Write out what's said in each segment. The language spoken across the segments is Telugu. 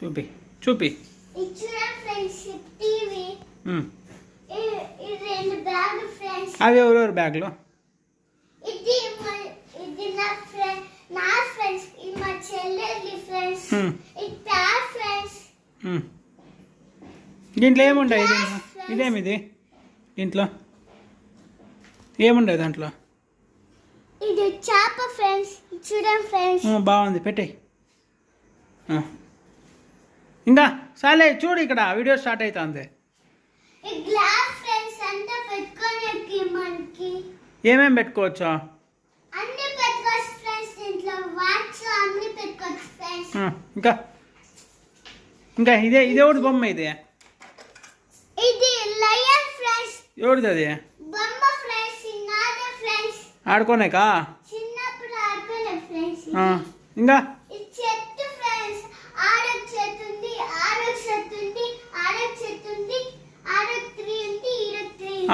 చూపి చూపి. అవి ఎవరెవరు బ్యాగ్లో? దీంట్లో ఏముంటాయి? ఇదేమిది? దీంట్లో ఏముండదు దాంట్లో? ఇది చేప ఫ్రెండ్స్, చూడండి ఫ్రెండ్స్. బాగుంది, పెట్టేయి. ఇంకా సాలే చూడు, ఇక్కడ వీడియో స్టార్ట్ అవుతుంది. ఏమేమి పెట్టుకోవచ్చు? ఇంకా ఇంకా ఇదే ఒకటి బొమ్మ. ఇది ఎవరిది? అది ఆడుకోనేకా? ఇంకా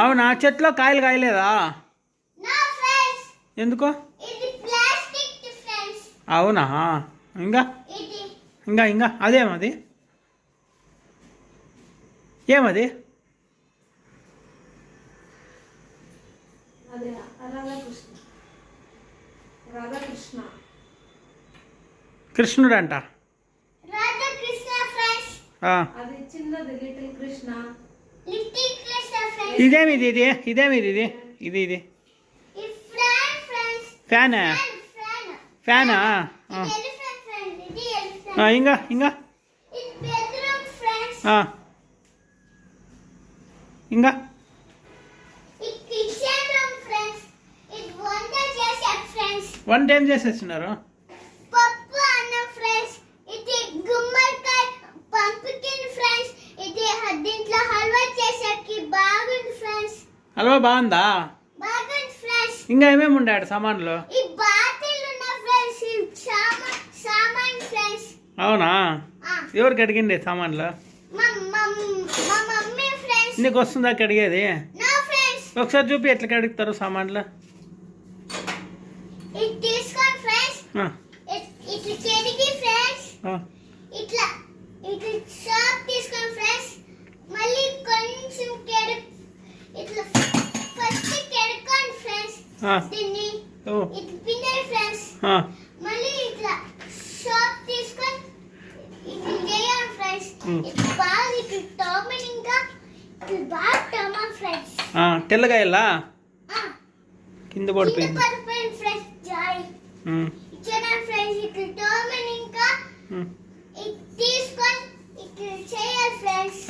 అవునా? చెట్లో కాయలు కాయలేదా? ఎందుకో? అవునా? ఇంకా ఇంకా ఇంకా అదేమది? ఏమది? కృష్ణుడు అంట. ఇదేమిది? ఇదేమిది? ఇది ఫ్యానా? ఫ్యానా? ఇంకా ఇంకా ఇంకా వంట ఏం చేసేస్తున్నారు? పప్పు అన్నం ఫ్రెండ్స్. ఇది గుమ్మడికాయ పంపికిన్ ఫ్రెండ్స్. ఇది దీంట్లో హల్వా చేసాకి బాగుంది ఫ్రెండ్స్. హల్వా బాగుందా? బాగుంది ఫ్రెండ్స్. ఇంకా ఏమేమి ఉండాడు సామాన్లు? ఈ బాటిల్ ఉన్న ఫ్రెండ్స్, సామాన్ ఫ్రెండ్స్. అవునా? ఎవరికి అడిగింది సామాన్లు? మా మమ్మీ ఫ్రెండ్స్. నీకు వస్తుందా కడిగేది? No friends. ఒకసారి చూపి ఎట్లా కడుగుతారు సామాన్లు. ఇది తీసుకోండి ఫ్రెండ్స్. ఇట్లా కడిగి ఫ్రెండ్స్. ఇట్లా షాప్ తీసుకోండి ఫ్రెండ్స్. మళ్ళీ కొంచెం ఇట్లా ఫస్ట్ కడుక్కోండి ఫ్రెండ్స్. దీన్ని ఇట్లా పిండండి ఫ్రెండ్స్. మళ్ళీ ఇట్లా షాప్ తీసుకొని ఇట్లా చేయండి ఫ్రెండ్స్. ఇట్లా బాగా ఇట్లా టర్మన్ ఇంకా ఇట్లా బాగా టర్మన్ ఫ్రెండ్స్. తెల్లగా ఎలా కింద పడిపోయింది ఫ్రెండ్స్. జాయ్ చూడండి ఫ్రెండ్స్. ఇట్లా టర్మన్ ఇంకా తీసుకొని ఇట్లా చేయాలి ఫ్రెండ్స్.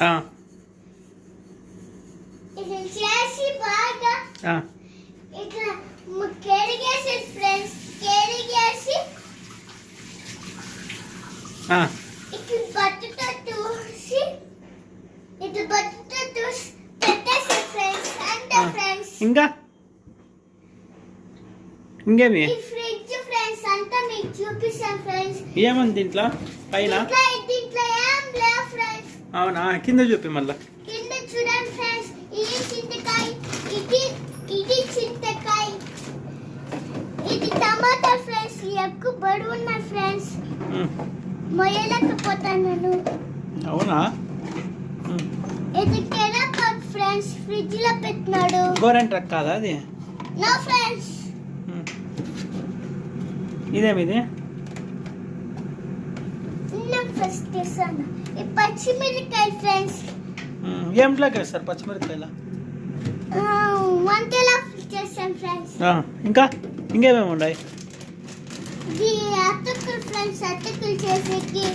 ఇట్లా చేసి బాగా ఇట్లా కడిగేసి ఫ్రెండ్స్. కడిగేసి ఇట్లా బట్టతో తూసి ఇట్లా బట్టతో తూసి పెట్టేసి ఫ్రెండ్స్. అంతే ఫ్రెండ్స్. ఇంకా ఇంకేమి? ఫ్రిడ్జ్ ఫ్రెండ్స్ అంతా మీకు చూపిస్తాను ఫ్రెండ్స్. ఏముంది దీంట్లో పైన? దీంట్లో ఏం లేవు ఫ్రెండ్స్. అవునా? కింద చూపి మళ్ళా. కింద చూడండి ఫ్రెండ్స్. ఇది చింతకాయ, ఇది చింతకాయ, ఇది టమాటా ఫ్రెండ్స్. ఎక్కువ బరువు ఉన్నాయి ఫ్రెండ్స్. మొయ్యలేకపోతాను. అవునా? ఇది కరేపాకు ఫ్రెండ్స్. ఫ్రిడ్జ్ లో పెట్టినాడు. గోరెంట్రక్ కాదా అది? No friends. ఇదేమిది? ఫస్ట్ చేస్తాను. ఈ పచ్చిమిరకాయ ఫ్రెండ్స్. ఏంట్లోకి వేస్తారు పచ్చిమిరకాయలు? వంటలో చేస్తాం ఫ్రెండ్స్. ఇంకా ఇంకేమేమి ఉన్నాయి? ఇది అటుకులు ఫ్రెండ్స్. అటుకులు చేసేది.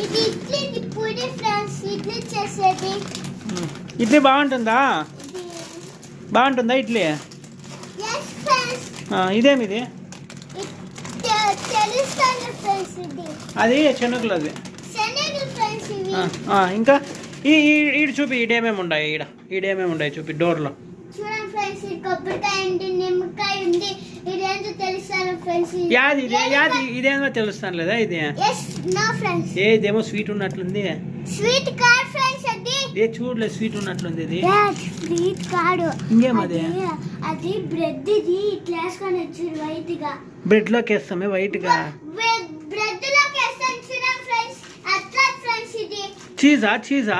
ఇది ఇడ్లీ పొడి ఫ్రెండ్స్. ఇడ్లీ చేసేది. ఇడ్లీ బాగుంటుందా? బాగుంటుందా ఇడ్లీ? yes friends. ఇదేమిది? తెలుస్తాను ఫ్రెండ్స్. ఇది అది శనగలు ఫ్రెండ్స్. ఇవి ఇంకా ఈడ చూపి. ఈడేమేమి ఉన్నాయి? ఈడేమేమి ఉన్నాయి చూపి డోర్లో. చూడండి ఫ్రెండ్స్. కొబ్బరికాయ ఉంది, నిమ్మకాయ ఉంది. ఇదేంటో తెలుస్తాను ఫ్రెండ్స్. ఇదేమో తెలుస్తాను లేదా? ఇది ఇదేమో స్వీట్ ఉన్నట్లుంది. స్వీట్ కాదు ఫ్రెండ్స్. అది చూడలే, స్వీట్ ఉన్నట్లుంది. ఇది స్వీట్ కాదు. ఇంకేమది? అది బ్రెడ్. ఇది ఇట్లా వేసుకొని వచ్చారు వైట్ గా. బ్రెడ్ లోకి వేస్తామే వైట్ గా. బ్రెడ్ లోకి వేస్తాను చూడండి ఫ్రెండ్స్. అట్లా చీజా చీజ్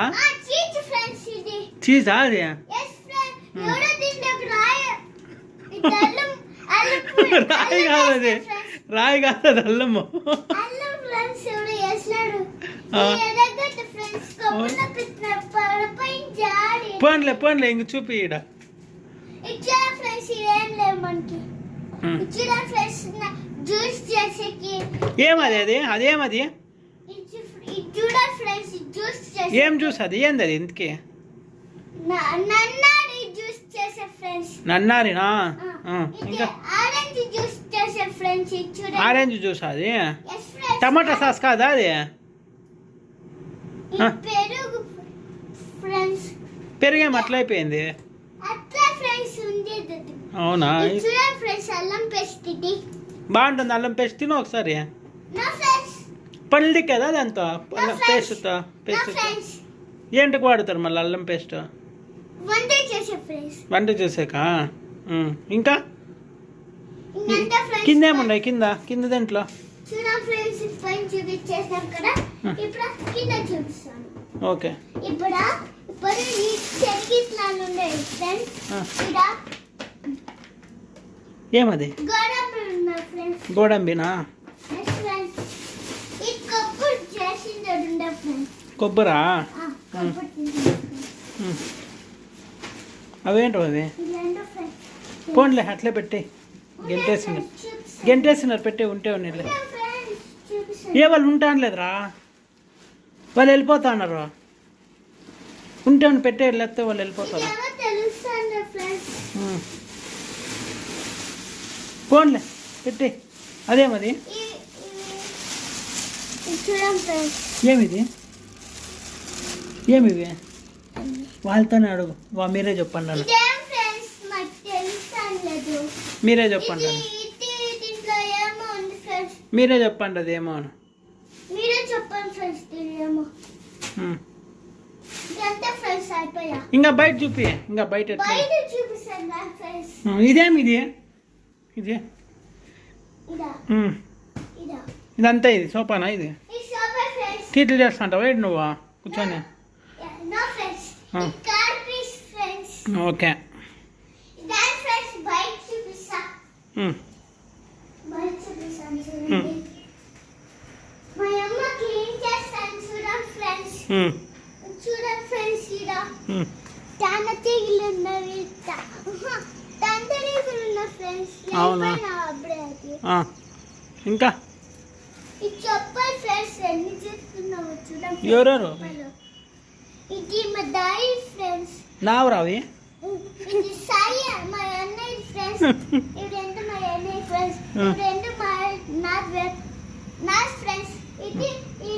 ఫ్రెండ్స్ ఇది చీజా అది ఎస్ ఫ్రెండ్స్ ఎవరో దీంట్లో రాయ ఇది అల్లం రాయి కాదు అది రాయి కాదు అది అల్లము అల్లం ఫ్రెండ్స్ ఎవరో వేసాడు ఆ. ఎడగట్టు ఫ్రెండ్స్ కప్పున పిట్న పడపై జాడి పోన్లే ఇంక చూపి ఈడ ఇచ్చా ఫ్రెండ్స్ ఏం లేవు మనకి ఇచ్చా ఫ్రెండ్స్ జ్యూస్ చేసేకి ఏమది అది అదేమది చూడ ఫ్రెండ్స్ జ్యూస్ చేసే ఏం జ్యూస్ అది ఏంది అది ఇంతకి నన్నారి జ్యూస్ చేసే ఫ్రెండ్స్ నన్నారినా ఇది ఇంకా ఆరెంజ్ జ్యూస్ చేసే ఫ్రెండ్స్ చూడండి ఆరెంజ్ జ్యూస్ అది ఎస్ ఫ్రెండ్స్ టమాటా సాస్ కాదా అది ఈ పెరుగు ఫ్రెండ్స్ పెరిగేం అట్లయిపోయింది అట్లా ఫ్రెండ్స్ ఉండేది అవునా ఇది చూడండి ఫ్రెండ్స్ అల్లం పేస్ట్ ఇది బాగుంటుంది అల్లం పేస్ట్ తిను ఒకసారి నా ఫ్రెండ్స్ పళ్ళి కదా దాంతో పేస్ట్తో నా పేస్ట్ ఫ్రెండ్స్ ఏంటికి వాడుతారు మళ్ళీ అల్లం పేస్ట్ వంట చేసే ఫ్రెండ్స్ వంట చేసాక ఇంకా ఇంకంతా ఫ్రెండ్స్ కింద ఏమున్నాయి కింద దాంట్లో చూడ ఫ్రెండ్స్ పైన చూపించేసాం కదా ఇప్పుడు కింద చూపిస్తాను ఓకే ఇప్పుడు ఈ చెరిగిట్లాలు ఉన్నాయి ఫ్రెండ్స్ ఇక్కడ ఏమది గోడంబి ఉన్నాయి ఫ్రెండ్స్ గోడంబినా ఎస్ ఫ్రెండ్స్ ఈ కప్పు చేసింది ఉండే ఫ్రెండ్స్ కొబ్బరా కప్పు అవేంటో అవి ఇలాంటి ఫ్రెండ్స్ పోన్లే అట్లే పెట్టి గెంటేసినారు పెట్టి ఉంటే ఉన్నీళ్ళే ఫ్రెండ్స్ చూపిస్తాను ఏ వాళ్ళు ఉంటాను లేదురా వాళ్ళు వెళ్ళిపోతా అన్నారు ఉంటే పెట్టే లేకపోతే వాళ్ళు వెళ్ళిపోతారు ఏమో తెలుస్తుంది ఫ్రెండ్స్ పోన్లే పెట్టి అదేమది చూడండి ఫ్రెండ్స్ ఏమిది ఏమివి వాళ్ళతోనే అడుగు మీరే చెప్పండి అన్న ఇదేం ఫ్రెండ్స్ మాకు తెలుస్తలేదు మీరే చెప్పండి అన్న దీంట్లో ఏమో ఉంది ఫ్రెండ్స్ మీరే చెప్పండి అదేమో అని మీరే చెప్పండి ఫ్రెండ్స్ ఏమో ఉమ్. ఇదంతా ఫ్రెండ్స్ అయిపోయా ఇంకా బయట చూపి ఇంకా బయట ఎట్లా బయట చూపిస్తాను నా ఫ్రెండ్స్ ఇదేమి ఇది ఇదా ఉమ్. ఇదా ఇదంతా ఇది సోపానా ఇది ఈ సోఫా ఫ్రెండ్స్ తీట్లు చేస్తుంటావా ఏంటి నువ్వు కూర్చొని నో ఫ్రెండ్స్ ఆ. ఈ కార్ పీస్ ఫ్రెండ్స్ ఓకే దాని ఫ్రెండ్స్ బయట చూపిస్తా ఉమ్. బయట చూపిస్తాను చూడండి మా అమ్మ క్లీన్ చేస్తాను చూడండి ఫ్రెండ్స్ ఉమ్. చూడండి ఫ్రెండ్స్ ఇలా ఉమ్. తాన తీగలు ఉన్నవి తందరీగులు ఉన్న ఫ్రెండ్స్ అవునా? అప్పుడే అది ఆ. ఇంకా ఈ చెప్పలు ఫ్రెండ్స్ ఎన్ని చేస్తున్నావు చూడండి ఎవరెవరు? చెప్పలు. ఇది మా దాయి ఫ్రెండ్స్ నావురా అవి ఇది సాయి మా అన్నయ్య ఫ్రెండ్స్ ఇవి రెండు మా అన్నయ్య ఫ్రెండ్స్ ఇవి రెండు మా నా ఫ్రెండ్స్ ఇది ఈ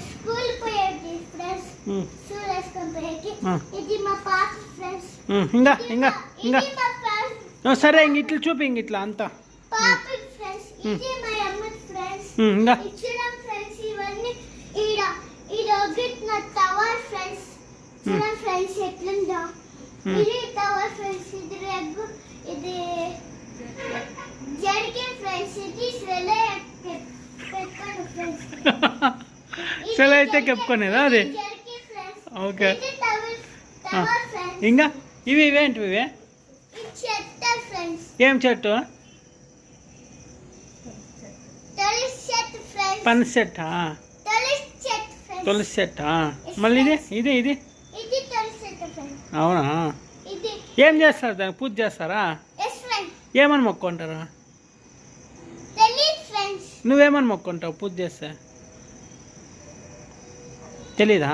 స్కూల్ పోయేది ఫ్రెండ్స్ ఉమ్. షూలు వేసుకొని పోయేకి ఆ. ఇది మా పాప ఫ్రెండ్స్ ఇంకా ఇది ఇంకా మా- ఇంకా ఇది మా ఫ్రెండ్స్ సరే ఇంక ఇట్లా చూపి ఇంక ఇట్లా అంతా పాప ఫ్రెండ్స్ ఇది మా అమ్మ ఫ్రెండ్స్ ఇంకా చూడండి ఫ్రెండ్స్ ఇవన్నీ ఈడ ఈడ ఒకటి నా టవర్ ఫ్రెండ్స్ చూడండి ఫ్రెండ్స్ ఎట్లుందో ఇది టవర్ ఫ్రెండ్స్ ఇది రెగ్గు ఇది జరిగే ఫ్రెండ్స్ ఇది సెలే పెట్టుకోండి ఫ్రెండ్స్ సెల అయితే చెప్పుకునేదా అది జరిగే ఫ్రెండ్స్ ఓకే ఇది టవర్ ఫ్రెండ్స్ ఇంకా ఇవేంటివి ఇవే ఇది చెత్త ఫ్రెండ్స్ ఏం చెట్టు తులసి చెట్టు ఫ్రెండ్స్ పని చెట్టా తులసి చెట్టు ఫ్రెండ్స్ తులసి చెట్టా మళ్ళీ ఇది ఇది ఇది తులసి చెట్టు ఫ్రెండ్స్ అవునా ఇది ఏం చేస్తారు దానికి పూజ చేస్తారా ఎస్ ఫ్రెండ్స్ ఏమని మొక్కుంటారు తెలీదు ఫ్రెండ్స్ నువ్వేమని మొక్కుంటావు పూజ చేస్తే తెలీదా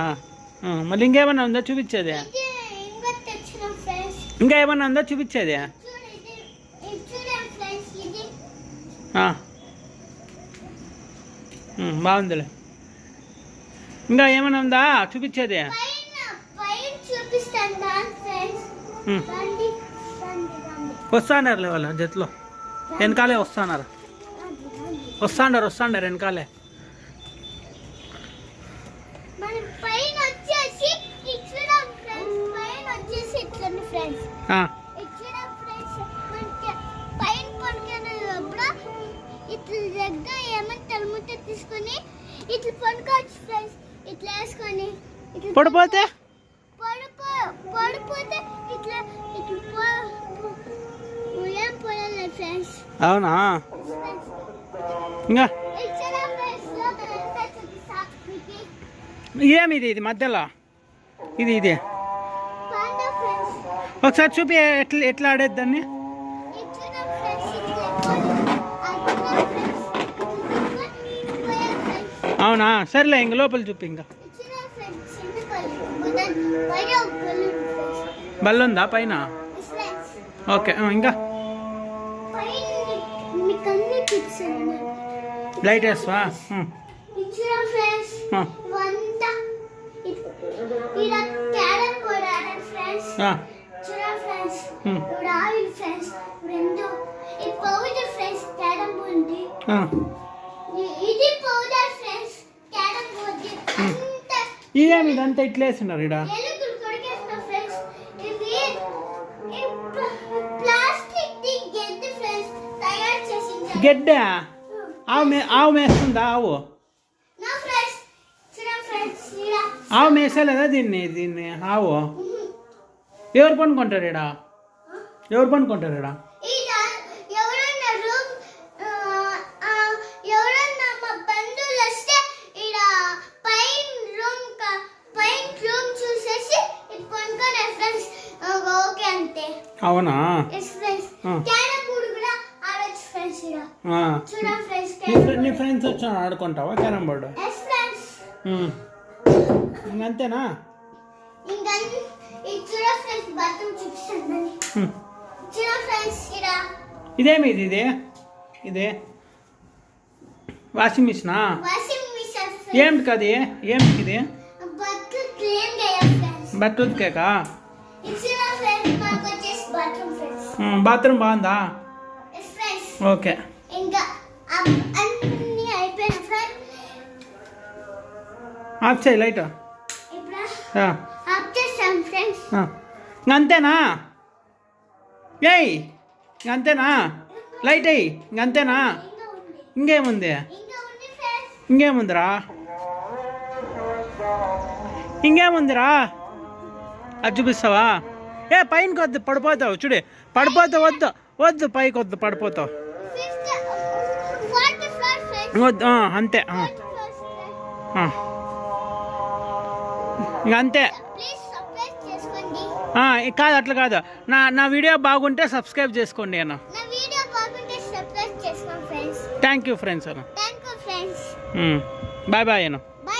మళ్ళీ ఇంకేమన్నా ఉందా చూపించేది ఇది ఇంకా తెచ్చిన ఫ్రెండ్స్ ఇంకా ఏమన్నా ఉందా చూపించేది చూడు ఇది ఇది చూడండి ఫ్రెండ్స్ ఇది బాగుందిలే ఇంకా ఏమన్నా ఉందా చూపించేది పైన చూపిస్తాను దాని ఫ్రెండ్స్ రండి వస్తాడారులే వాళ్ళ జతలో వెనకాలే వస్తాడారు వెనకాలే మనం పైన వచ్చేసి ఇట్లా ఫ్రెండ్స్ పైన వచ్చేసి ఇట్లా ఫ్రెండ్స్ ఇట్లా ఫ్రెండ్స్ మనకి పైన పడుకునేటప్పుడు ఇట్లా దగ్గర ఏమంటే తలముట్ట తీసుకొని ఇట్లా పడుకోవచ్చు ఫ్రెండ్స్ ఇట్లా వేసుకొని ఇట్లా పడిపోతే పడిపోతే ఇట్లా ఉయ్యం పోయాలి ఫ్రెండ్స్. అవునా ఇంకా ఇచ్చారా ఫ్రెండ్స్ లోపల ఎంత చూపిస్తా మీకు. ఏమిది ఇది మధ్యలో ఇది పాండా ఫ్రెండ్స్. ఒకసారి చూపి ఎట్లా ఎట్లా ఆడేది దాన్ని. ఇచ్చారా ఫ్రెండ్స్ ఇట్లా అట్లా ఫ్రెండ్స్ పోయాలి ఫ్రెండ్స్. అవునా సర్లే ఇంక లోపల చూపి ఇంకా. ఇచ్చారా ఫ్రెండ్స్ చిన్నపల్లి బుదన్ పైన బలూన్ ఫ్రెండ్స్. బల్ల ఉందా పైన? ఫ్రెండ్స్ ఓకే ఇంకా పైన మీకు అన్ని చూపిస్తాను. లైట్ వేస్తావా? ఇచ్చారా ఫ్రెండ్స్ వంట ఇలా క్యారమ్ బోర్డ్ ఆడాలి ఫ్రెండ్స్. చూడా ఫ్రెండ్స్ ఇప్పుడు ఆయిల్ ఫ్రెండ్స్ రెండు ఈ పౌడర్ ఫ్రెండ్స్ క్యారమ్ బోర్డ్ ఇది పౌడర్ ఫ్రెండ్స్ క్యారమ్ బోర్డ్ అంత ఇదేమి ఇదంతా ఇట్లా వేస్తున్నారు ఇక్కడ. ఎలుకలు కొరికేస్తున్నా ఫ్రెండ్స్. ఇది ప్లాస్టిక్ ది గెడ్డ ఫ్రెండ్స్ తయారు చేసింది. గెడ్డ ఆవు మేస్తుందా? ఆవు నా ఫ్రెండ్స్ చూడా ఫ్రెండ్స్ ఇలా ఆవు మేసలేదా దీన్ని ఆవు? ఎవరు పనుకుంటారు ఇక్కడ? ఎవరు పనుకుంటారు ఇక్కడ? ఎవరన్నా మా బంధువులు వస్తే ఇక్కడ పైన రూమ్ చూసేసి ఇది కొనుక్కొని ఫ్రెండ్స్. ఓకే అంతే. అవునా? ఎస్ ఫ్రెండ్స్ క్యారమ్ బోర్డ్ కూడా ఆడొచ్చు ఫ్రెండ్స్ ఇక్కడ. చూడ ఫ్రెండ్స్ నీ ఫ్రెండ్స్ వచ్చి ఆడుకుంటావా క్యారమ్ బోర్డు? ఎస్ ఫ్రెండ్స్ ఇంకంతేనా? ఇంకా ఈ చూడ ఫ్రెండ్స్ బాత్రూమ్ చూపిస్తాను. చూడ ఫ్రెండ్స్ ఇక్కడ ఇదేమి ఇదే వాషింగ్ మిషనా? వాషింగ్ మిషన్ ఏమిటి కది? ఏమిటి ఇది? బట్టలు క్లీన్ చేయాలి ఫ్రెండ్స్. బట్టలు ఉతికాకా? చూడ ఫ్రెండ్స్ మాకు వచ్చేసి బాత్రూమ్ ఫ్రెండ్స్. బాత్రూమ్ బాగుందా? ఎస్ ఫ్రెండ్స్ ఓకే ఇంకా అన్ని అయిపోయిన ఫ్రెండ్స్. ఆఫ్ చేయి లైట్. ఇప్పుడు ఆ. ఆఫ్ చేస్తాం ఫ్రెండ్స్. ఇంకంతేనా? ఏయ్ ఇంకంతేనా? లైట్ అయ్యి ఇంకంతేనా? ఇంకేముంది? ఇంకా ఉంది ఫ్రెండ్స్. ఇంకేముందిరా అది చూపిస్తావా? పైనకి వద్దు పడిపోతావు. చూడు పడిపోతావు. వద్దు పైకి వద్దు పడిపోతావు. Fourth floor friends. వద్దు అంతే. ఇంకంతే. ప్లీజ్ సబ్స్క్రైబ్ చేసుకోండి. కాదు అట్లా కాదు. నా వీడియో బాగుంటే సబ్స్క్రైబ్ చేసుకోండి అన్న. నా వీడియో బాగుంటే సబ్స్క్రైబ్ చేసుకోండి ఫ్రెండ్స్. థ్యాంక్ యూ ఫ్రెండ్స్ అన్న. Thank you friends. బాయ్ బాయ్ అన్న. బై